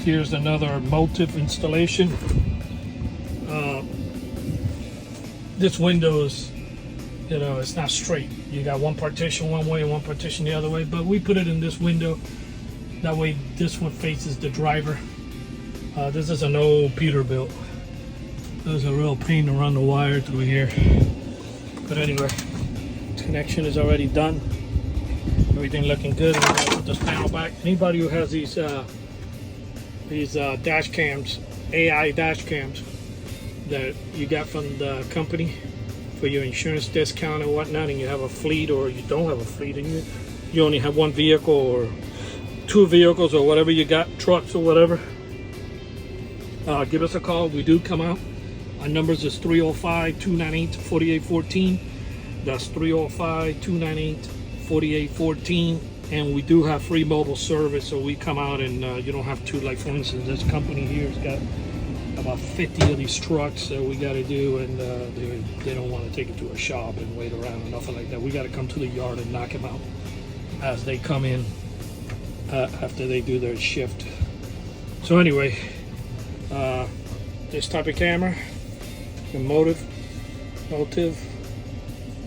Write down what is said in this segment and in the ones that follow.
Here's another motive installation. This window is, you know, it's not straight. You got one partition one way and one partition the other way, but we put it in this window. That way this one faces the driver. This is an old Peterbilt. There's a real pain to run the wire through here. But anyway, connection is already done. Everything looking good. We're gonna put this panel back. Anybody who has these dash cams, AI dash cams that you got from the company for your insurance discount and whatnot, and you have a fleet or you don't have a fleet and you only have one vehicle or two vehicles or whatever you got, trucks or whatever, give us a call. We do come out. Our numbers is 305-298-4814. That's 305-298-4814. And we do have free mobile service, so we come out and you don't have to, like for instance, this company here has got about 50 of these trucks that we got to do, and they don't want to take it to a shop and wait around or nothing like that. We got to come to the yard and knock them out as they come in after they do their shift. So anyway, this type of camera, the motive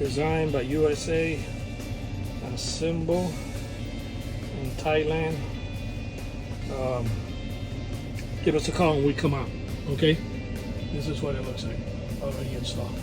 designed by USA, assembled in Thailand. Give us a call when we come out. Okay, this is what it looks like already installed.